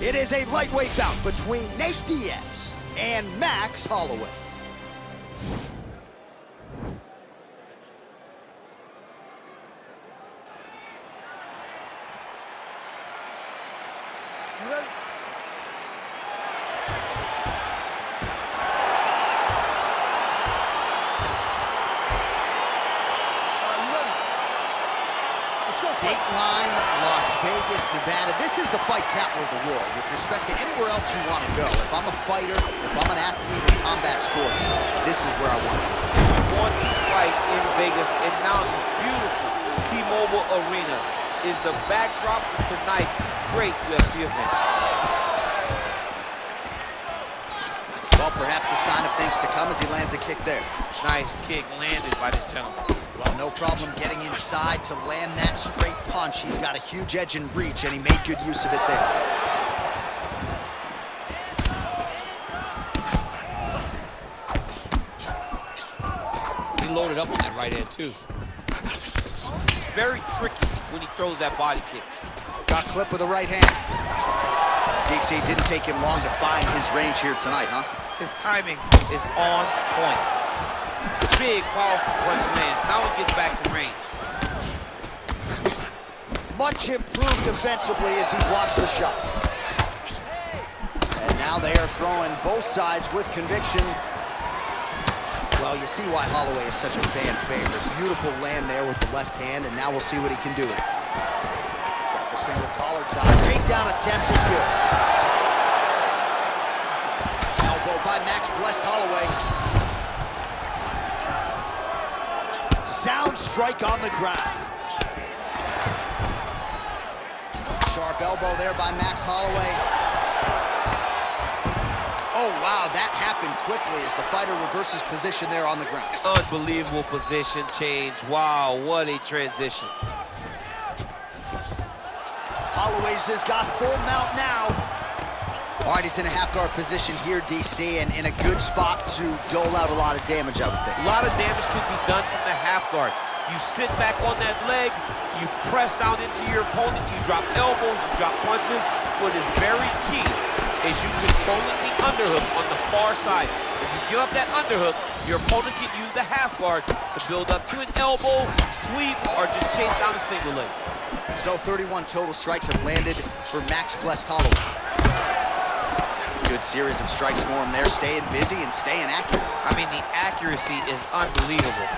It is a lightweight bout between Nate Diaz and Max Holloway. You ready? Dateline, Las Vegas, Nevada. This is the fight capital of the world with respect to anywhere else you want to go. If I'm a fighter, if I'm an athlete in combat sports, this is where I want to go. We want to fight in Vegas, and now this beautiful T-Mobile Arena is the backdrop for tonight's great UFC event. Well, perhaps a sign of things to come as he lands a kick there. Nice kick landed by this gentleman. Well, no problem getting inside to land that straight punch. He's got a huge edge and reach, and he made good use of it there. He loaded up on that right hand, too. Very tricky when he throws that body kick. Got clipped with the right hand. DC didn't take him long to find his range here tonight, huh? His timing is on point. Big, powerful punch lands. Now he gets back to range. Much improved defensively as he blocks the shot. And now they are throwing both sides with conviction. Well, you see why Holloway is such a fan favorite. Beautiful land there with the left hand, and now we'll see what he can do. Got the single collar tie. Takedown attempt is good. Elbow by Max blessed Holloway. Sound strike on the ground. Sharp elbow there by Max Holloway. Oh, wow, that happened quickly as the fighter reverses position there on the ground. Unbelievable position change. Wow, what a transition. Holloway's just got full mount now. All right, he's in a half-guard position here, DC, and in a good spot to dole out a lot of damage, I would think. A lot of damage can be done from the half guard. You sit back on that leg, you press down into your opponent, you drop elbows, you drop punches. What is very key is you controlling the underhook on the far side. If you give up that underhook, your opponent can use the half guard to build up to an elbow, sweep, or just chase down a single leg. So 31 total strikes have landed for Max blessed Holloway. Good series of strikes for him there, staying busy and staying accurate. I mean, the accuracy is unbelievable.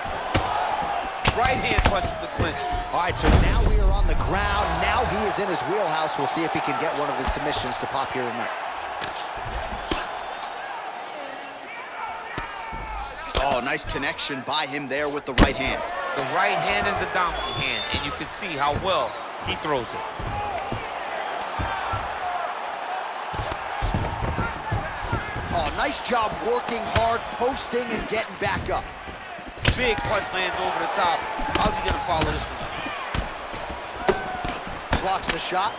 Right hand punch from the clinch. All right, so now we are on the ground. Now he is in his wheelhouse. We'll see if he can get one of his submissions to pop here tonight. Oh, nice connection by him there with the right hand. The right hand is the dominant hand, and you can see how well he throws it. Oh, nice job working hard, posting, and getting back up. Big punch lands over the top. How's he gonna follow this one up? Blocks the shot.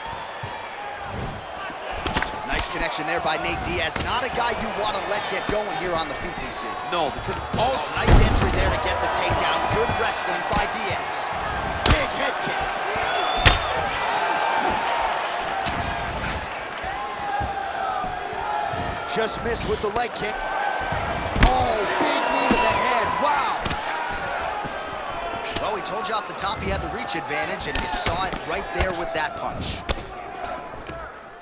Nice connection there by Nate Diaz. Not a guy you want to let get going here on the feet, DC. No, because Oh, nice entry there to get the takedown. Good wrestling by Diaz. Big head kick. Just missed with the leg kick. Oh, big knee to the head. Wow. Well, we told you off the top he had the reach advantage, and you saw it right there with that punch.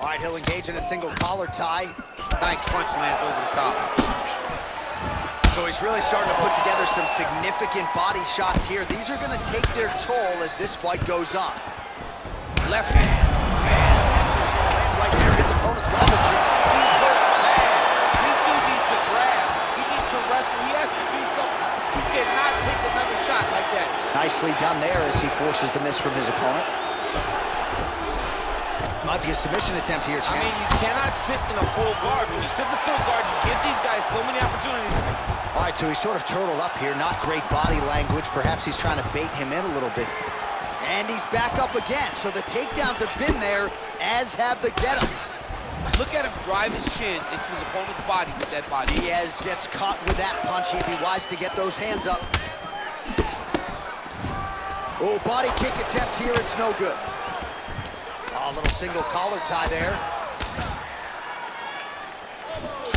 All right, he'll engage in a single collar tie. nice punch lands over the top. So he's really starting to put together some significant body shots here. These are going to take their toll as this fight goes on. Left hand. Right there, his opponent's wobble check. He's hurt bad. This dude needs to grab. He needs to wrestle. He has to do something. He cannot take another shot like that. Nicely done there as he forces the miss from his opponent. Might be a submission attempt here, champ. I mean, you cannot sit in a full guard. When you sit in the full guard, you give these guys so many opportunities. All right, so he's sort of turtled up here. Not great body language. Perhaps he's trying to bait him in a little bit. And he's back up again. So the takedowns have been there, as have the get-ups. Look at him drive his shin into his opponent's body with that body. Diaz gets caught with that punch. He'd be wise to get those hands up. Oh, body kick attempt here. It's no good. Oh, a little single collar tie there.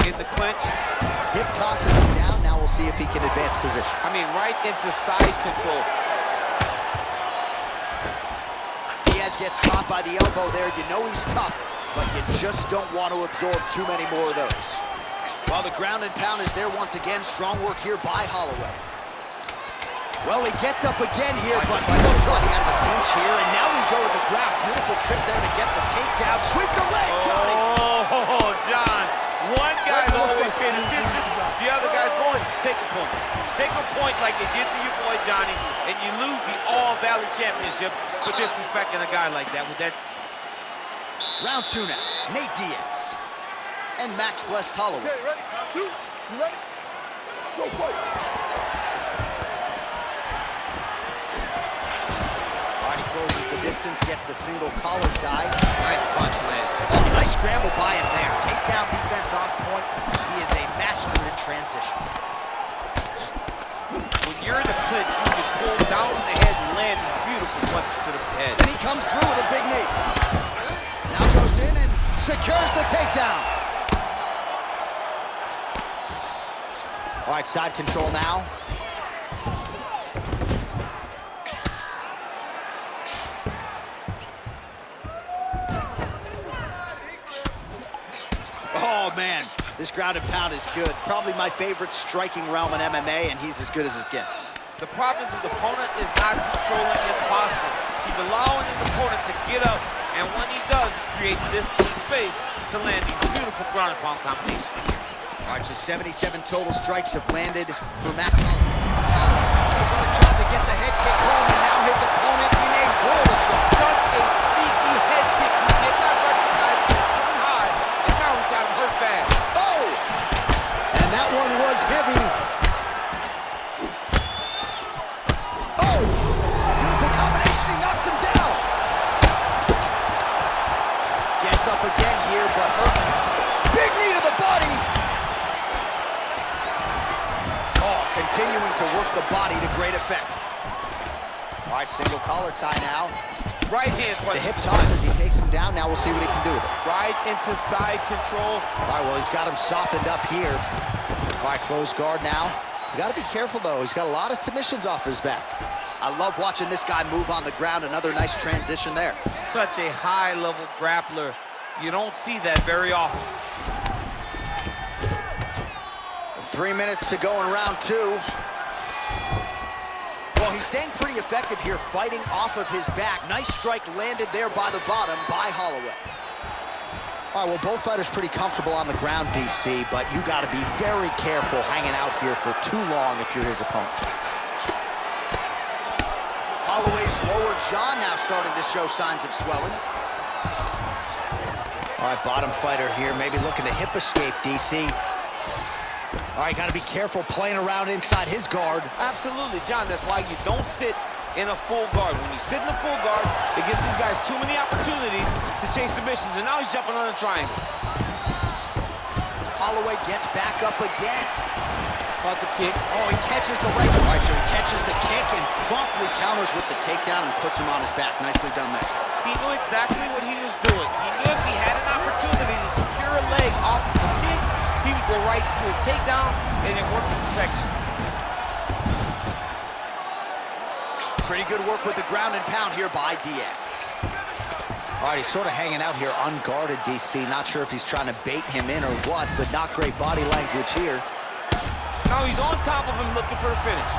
in the clinch. Hip tosses him down. Now we'll see if he can advance position. I mean, right into side control. Diaz gets caught by the elbow there. You know he's tough, but you just don't want to absorb too many more of those. Well, the ground and pound is there once again. Strong work here by Holloway. Well, he gets up again here, but he was running out of the clinch here, and now we go to the ground. Beautiful trip there to get the takedown. Sweep the leg, Johnny! Oh, John. One guy's always paying attention. The other guy's going, take a point. Take a point like you did to your boy, Johnny, and you lose the All-Valley Championship for disrespecting a guy like that. With that. Round 2 now. Nate Diaz and Max Blessed Holloway. Okay, ready? 2, you ready? Let's go fight. Closes the distance, gets the single collar tie. Nice punch, man. Oh, nice scramble by him there. Takedown defense on point. He is a master in transition. When you're in the clinch, you can pull down on the head and land these beautiful punches to the head. And he comes through with a big knee. Now goes in and secures the takedown. All right, side control now. Oh, man, this ground and pound is good. Probably my favorite striking realm in MMA, and he's as good as it gets. The problem is his opponent is not controlling his posture. He's allowing his opponent to get up, and when he does, he creates this space to land these beautiful ground and pound combinations. All right, so 77 total strikes have landed for Max. What a job to get the head kick home, and now his opponent in a world of trouble. Such a sneaky head kick. He did not recognize it was coming high, and now he's got him hurt bad. Oh! And that one was heavy. Oh! Beautiful combination. He knocks him down. Gets up again here, but hurt. Big knee to the body. Oh, continuing to work the body to great effect. All right, single collar tie now. Right hand punch. The hip toss as he takes him down. Now we'll see what he can do with it. Right into side control. All right, well, he's got him softened up here. All right, closed guard now. You got to be careful, though. He's got a lot of submissions off his back. I love watching this guy move on the ground. Another nice transition there. Such a high-level grappler. You don't see that very often. 3 minutes to go in round 2. Well, he's staying pretty effective here, fighting off of his back. Nice strike landed there by the bottom by Holloway. All right, well, both fighters pretty comfortable on the ground, DC, but you got to be very careful hanging out here for too long if you're his opponent. Holloway's lower jaw now starting to show signs of swelling. All right, bottom fighter here, maybe looking to hip escape, DC. All right, got to be careful playing around inside his guard. Absolutely, John. That's why you don't sit in a full guard. When you sit in a full guard, it gives these guys too many opportunities to chase submissions, and now he's jumping on a triangle. Holloway gets back up again. Caught the kick. Oh, he catches the leg. All right, so he catches the kick and promptly counters with the takedown and puts him on his back. Nicely done there. He knew exactly what he was doing. He knew if he had an opportunity to secure a leg off the kick, he would go right to his takedown, and it worked his protection. Pretty good work with the ground and pound here by Diaz. All right, he's sort of hanging out here unguarded, DC. Not sure if he's trying to bait him in or what, but not great body language here. Now he's on top of him looking for the finish.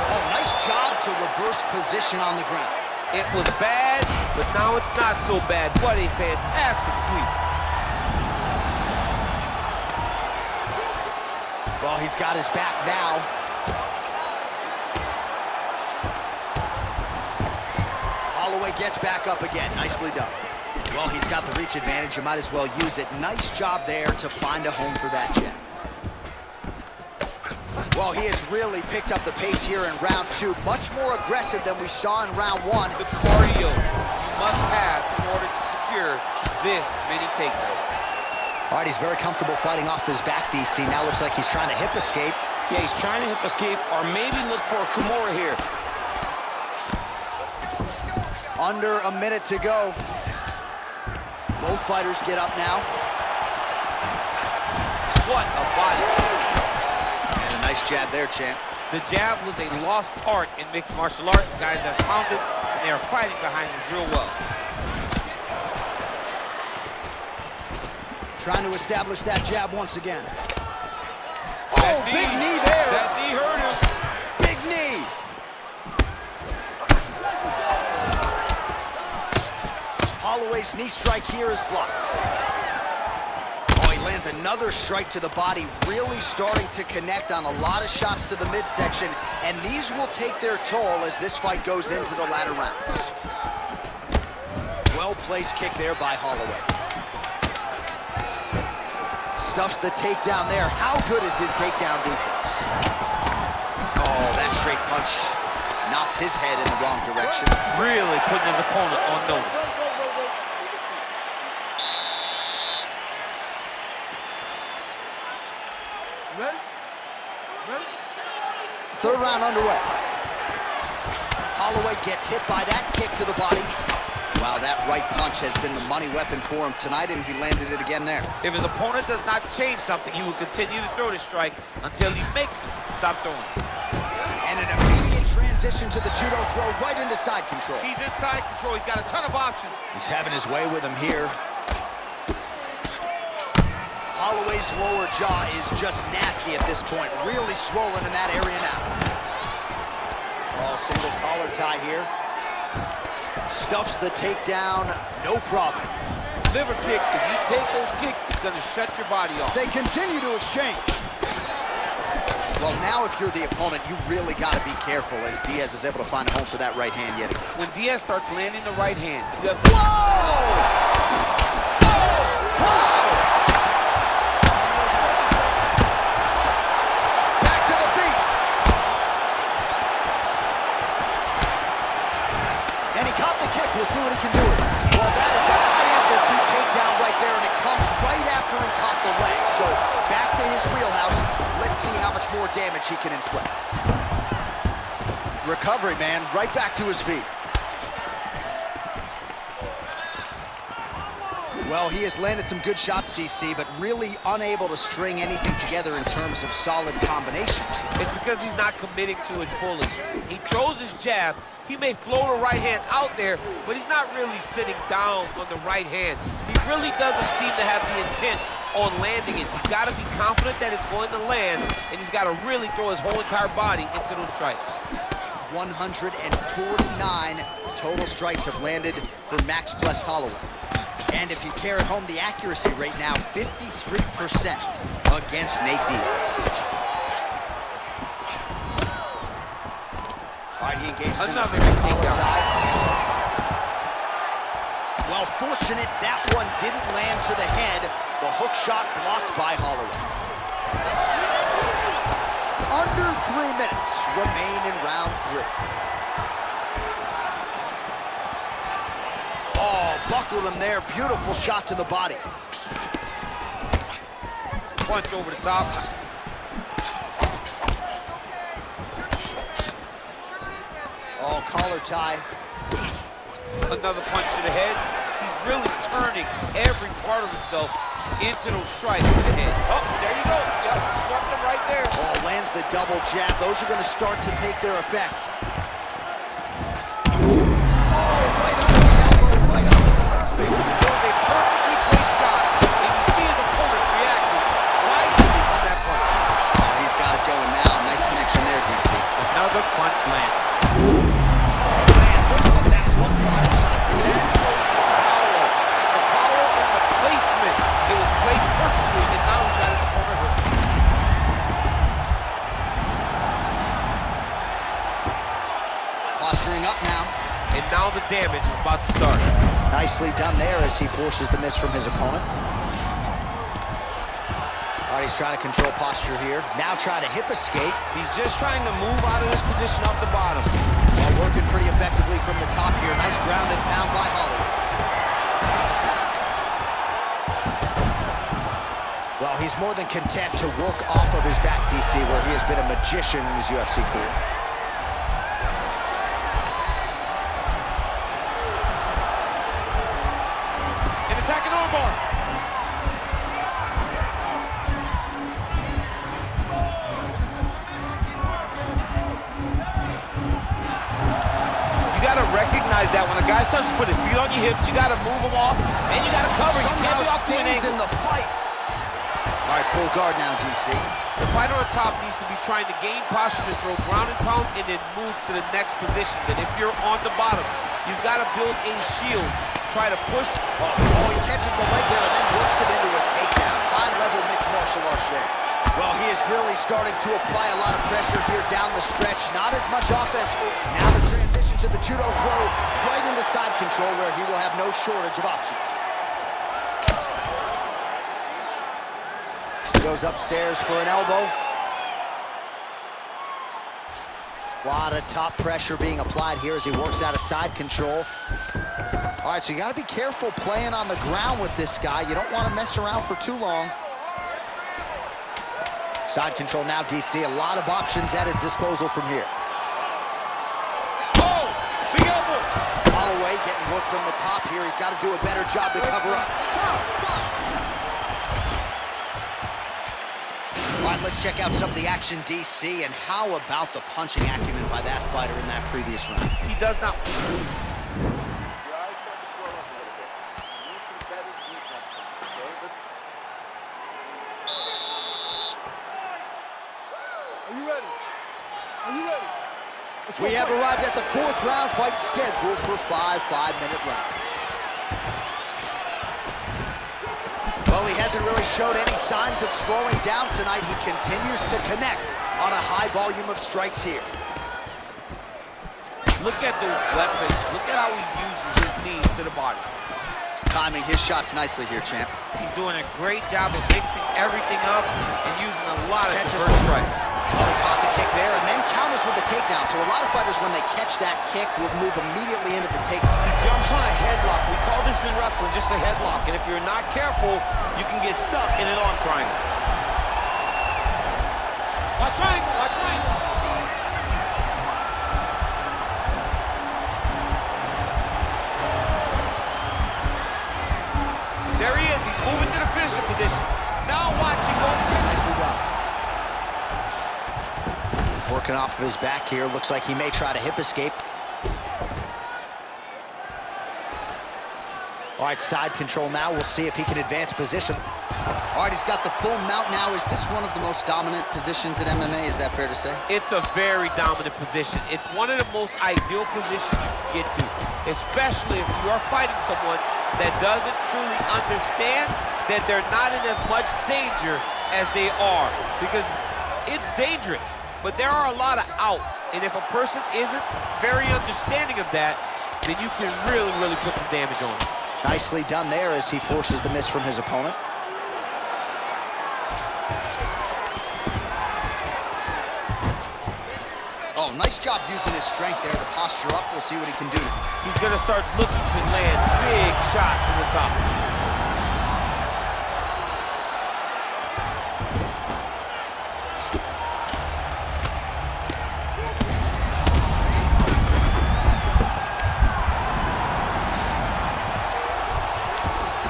Oh, nice job to reverse position on the ground. It was bad, but now it's not so bad. What a fantastic sweep. Well, he's got his back now. Holloway gets back up again. Nicely done. Well, he's got the reach advantage. You might as well use it. Nice job there to find a home for that jab. Well, he has really picked up the pace here in round 2. Much more aggressive than we saw in round 1. The cardio you must have in order to secure this many takedowns. All right, he's very comfortable fighting off his back, DC. Now looks like he's trying to hip escape. Yeah, he's trying to hip escape or maybe look for a Kimura here. Under a minute to go. Both fighters get up now. What a body. And a nice jab there, champ. The jab was a lost art in mixed martial arts. Guys have found it, and they are fighting behind it real well. Trying to establish that jab once again. That Oh, big knee there. That knee hurt him. Big knee. Holloway's knee strike here is blocked. Oh, he lands another strike to the body, really starting to connect on a lot of shots to the midsection, and these will take their toll as this fight goes into the latter rounds. Well-placed kick there by Holloway. Stuffs the takedown there. How good is his takedown defense? Oh, that straight punch knocked his head in the wrong direction. Really putting his opponent on notice. Ready? Ready? Third round underway. Holloway gets hit by that kick to the body. Wow, that right punch has been the money weapon for him tonight, and he landed it again there. If his opponent does not change something, he will continue to throw the strike until he makes him stop throwing. And an immediate transition to the judo throw right into side control. He's inside control. He's got a ton of options. He's having his way with him here. Holloway's lower jaw is just nasty at this point. Really swollen in that area now. Oh, single collar tie here. Stuffs the takedown, no problem. Liver kick, if you take those kicks, it's gonna shut your body off. They continue to exchange. Well, now if you're the opponent, you really gotta be careful as Diaz is able to find a home for that right hand yet again. When Diaz starts landing the right hand, you have Whoa! Whoa! Back to the feet. And he caught the kick. We'll see what he can do with it. Well, that is a high amplitude takedown right there, and it comes right after he caught the leg. So back to his wheelhouse. Let's see how much more damage he can inflict. Recovery, man. Right back to his feet. Well, he has landed some good shots, DC, but really unable to string anything together in terms of solid combinations. It's because he's not committing to it fully. He throws his jab. He may float a right hand out there, but he's not really sitting down on the right hand. He really doesn't seem to have the intent on landing it. He's got to be confident that it's going to land, and he's got to really throw his whole entire body into those strikes. 149 total strikes have landed for Max Blessed Holloway. And if you carry home the accuracy rate now, 53% against Nate Diaz. All right, he engages in a single collar tie. Well, fortunate that one didn't land to the head. The hook shot blocked by Holloway. Under 3 minutes remain in round 3. Oh, buckled him there. Beautiful shot to the body. Punch over the top. Oh, collar tie. Another punch to the head. He's really turning every part of himself into those strikes to the head. Oh, there you go. Yep, swept him right there. Oh, lands the double jab. Those are going to start to take their effect. Another punch land. Oh, man, look at that one body shot did. The power and the placement. It was placed perfectly, and now he's got his opponent hurt. Posturing up now. And now the damage is about to start. Nicely done there as he forces the miss from his opponent. All right, he's trying to control posture here. Now trying to hip escape. He's just trying to move out of this position off the bottom. Well, working pretty effectively from the top here. Nice ground and pound by Holloway. Well, he's more than content to work off of his back, DC, where he has been a magician in his UFC career. And attacking over. that. When a guy starts to put his feet on your hips, you got to move him off, and you got to cover. You can't be off to an stays angle. in the fight. All right, full guard now, DC. The fighter on top needs to be trying to gain posture to throw ground and pound and then move to the next position. But if you're on the bottom, you've got to build a shield. Try to push. Oh, he catches the leg there and then works it into a takedown. High-level mixed martial arts there. Well, he is really starting to apply a lot of pressure here down the stretch. Not as much offense. Now the transition to the judo throw right into side control where he will have no shortage of options. Goes upstairs for an elbow. A lot of top pressure being applied here as he works out of side control. All right, so you got to be careful playing on the ground with this guy. You don't want to mess around for too long. Side control now, DC. A lot of options at his disposal from here. Oh, big elbow. Holloway getting work from the top here. He's got to do a better job to cover up. All right, let's check out some of the action, DC, and how about the punching acumen by that fighter in that previous round? He does not. Your eyes start to swell up a little bit. You need some better defense from you, okay? Let's keep... Are you ready? Are you ready? We have arrived at the fourth round fight scheduled for 5 5-minute rounds. Well, he hasn't really showed any signs of slowing down tonight. He continues to connect on a high volume of strikes here. Look at those weapons. Look at how he uses his knees to the body. Timing his shots nicely here, champ. He's doing a great job of mixing everything up and using a lot of Catches diverse strikes. Well, he caught the kick there and then counters with the takedown. So a lot of fighters, when they catch that kick, will move immediately into the takedown. He jumps on a headlock. We call this in wrestling just a headlock. And if you're not careful, you can get stuck in an arm triangle. Watch triangle, watch triangle. There he is. He's moving to the finisher position. Now watch him go. Nicely done. Working off of his back here. Looks like he may try to hip escape. All right, side control now. We'll see if he can advance position. All right, he's got the full mount now. Is this one of the most dominant positions in MMA? Is that fair to say? It's a very dominant position. It's one of the most ideal positions you can get to, especially if you are fighting someone that doesn't truly understand that they're not in as much danger as they are, because it's dangerous, but there are a lot of outs, and if a person isn't very understanding of that, then you can really, really put some damage on them. Nicely done there as he forces the miss from his opponent. Oh, nice job using his strength there to posture up. We'll see what he can do now. He's going to start looking to land big shots from the top.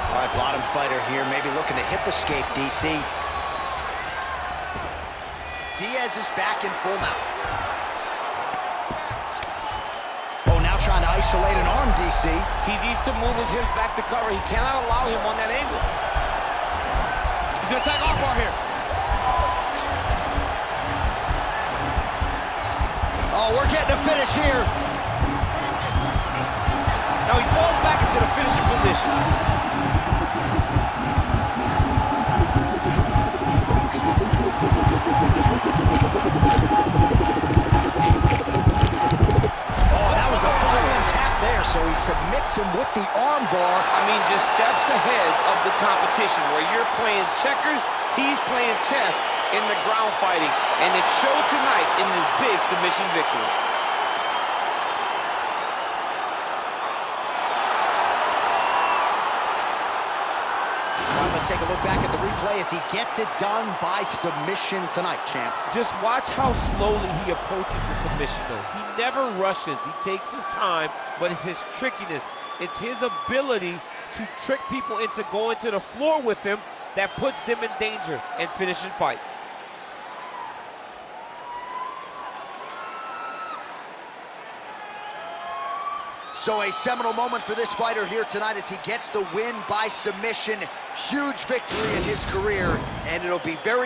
All right, bottom fighter here, maybe looking to hip escape, DC. Diaz is back in full mount. Oh, now trying to isolate an arm, DC. He needs to move his hips back to cover. He cannot allow him on that angle. He's going to attack armbar here. Oh, we're getting a finish here. Now he falls back into the finishing position. Oh, that was a violent tap there, so he submits him with the arm bar. I mean, just steps ahead of the competition. Where you're playing checkers, he's playing chess in the ground fighting. And it showed tonight in this big submission victory. Let's take a look back at the replay as he gets it done by submission tonight, champ. Just watch how slowly he approaches the submission, though. He never rushes. He takes his time, but it's his trickiness. It's his ability to trick people into going to the floor with him that puts them in danger and finishing fights. So a seminal moment for this fighter here tonight as he gets the win by submission. Huge victory in his career, and it'll be very